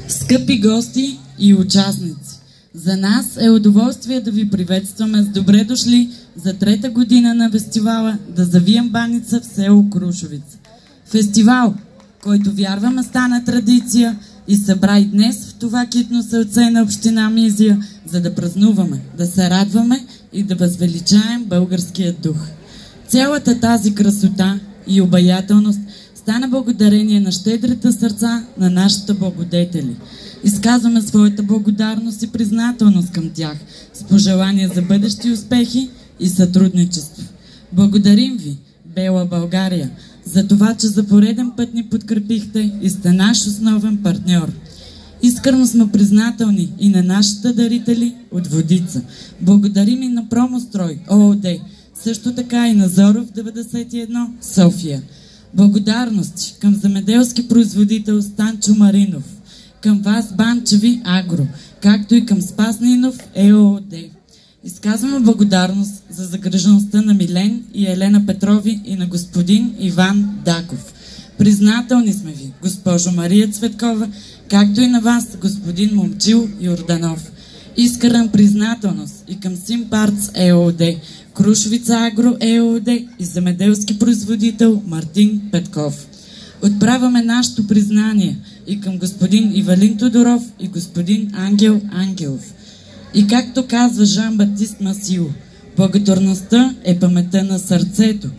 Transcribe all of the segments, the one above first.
Скъпи гости и участници, за нас е удоволствие да ви приветстваме с добре дошли за трета година на фестивала "Да завием баница" в село Крушовица. Фестивал, който вярваме стана традиция и събра и днес в това китно сърце на община Мизия, за да празнуваме, да се радваме и да възвеличаем българския дух. Цялата тази красота и обаятелност стана благодарение на щедрите сърца на нашите благодетели. Изказваме своята благодарност и признателност към тях с пожелания за бъдещи успехи и сътрудничество. Благодарим ви, Бела България, за това, че за пореден път ни подкрепихте и сте наш основен партньор. Искрено сме признателни и на нашите дарители от Водица. Благодарим и на Промострой ООД, също така и на Зоров 91 София. Благодарности към земеделски производител Станчо Маринов, към вас Банчеви Агро, както и към Спас Нинов ЕООД. Изказваме благодарност за загрижеността на Милен и Елена Петрови и на господин Иван Даков. Признателни сме ви, госпожо Мария Цветкова, както и на вас, господин Момчил Йорданов. Искрена признателност и към Симпарц ЕООД, Крушовица Агро ЕООД и земеделски производител Мартин Петков. Отправяме нашето признание и към господин Ивалин Тодоров и господин Ангел Ангелов. И както казва Жан-Батист Масил, благодарността е паметта на сърцето.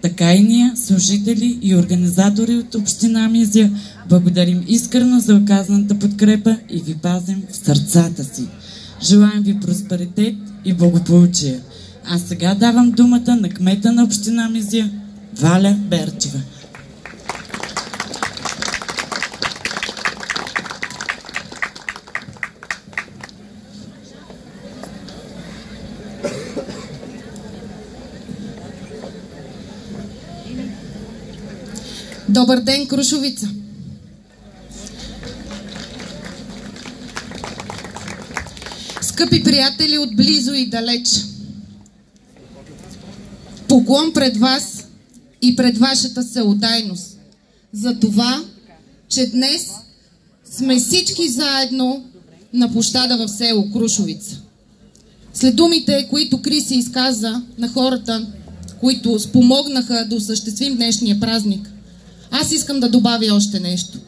Така и ние, служители и организатори от община Мизия, благодарим искрено за оказаната подкрепа и ви пазим в сърцата си. Желаем ви просперитет и благополучие. А сега давам думата на кмета на община Мизия, Валя Берчева. Добър ден, Крушовица! Скъпи приятели от близо и далеч, поклон пред вас и пред вашата всеотдайност за това, че днес сме всички заедно на площада в село Крушовица. След думите, които Криси изказа на хората, които спомогнаха да осъществим днешния празник, аз искам да добавя още нещо.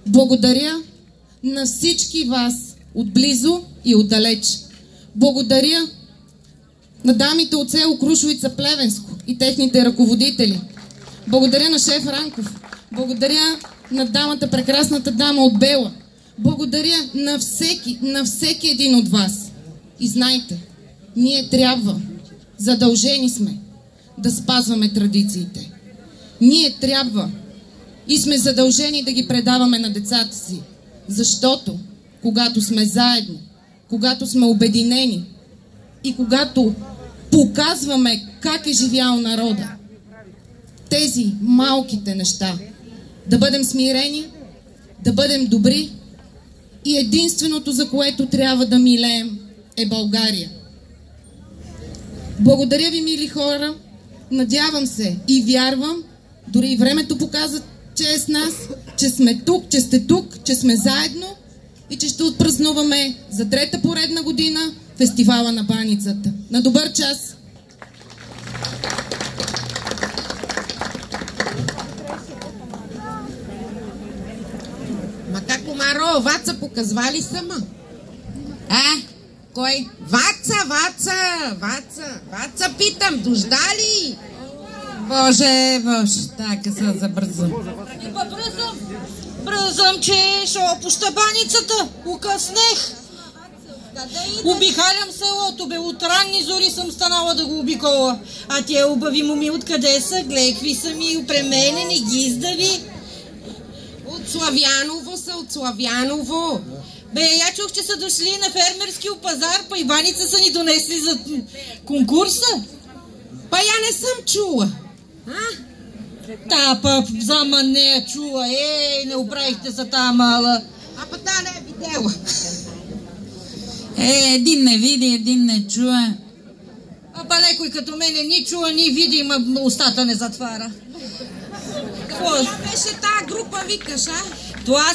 Благодаря на всички вас отблизо и отдалеч. Благодаря на дамите от село Крушовица Плевенско и техните ръководители. Благодаря на шеф Ранков. Благодаря на дамата, прекрасната дама от Бела. Благодаря на всеки един от вас. И знайте, ние трябва, задължени сме да спазваме традициите. Ние трябва и сме задължени да ги предаваме на децата си, защото когато сме заедно, когато сме обединени и когато показваме как е живял народа, тези малките неща, да бъдем смирени, да бъдем добри и единственото, за което трябва да милеем, е България. Благодаря ви, мили хора, надявам се и вярвам, дори и времето показа, че е с нас, че сме тук, че сте тук, че сме заедно и че ще отпразнуваме за трета поредна година фестивала на баницата. На добър час! Ма как, Комаро, Ваца показва ли сама? Кой? Ваца, питам, дожда ли? Боже, така се забързам. Бръзам, че ще опуща баницата. Укъснех. Обикалям селото, бе, от ранни зори съм станала да го обикола. А тия убави моми откъде са? Гледай, какви са ми опременени, гиздави. От Славяново. Бе, я чух, че са дошли на фермерския пазар, па и баница са ни донесли за конкурса. Па я не съм чула. Та, зама не я чула. Не оправихте са тая мала. Па та не е видела. Един не види, един не чуе. Па некой като мене ни чула, ни види, ма устата не затваря. Какво беше тая група, викаш, Това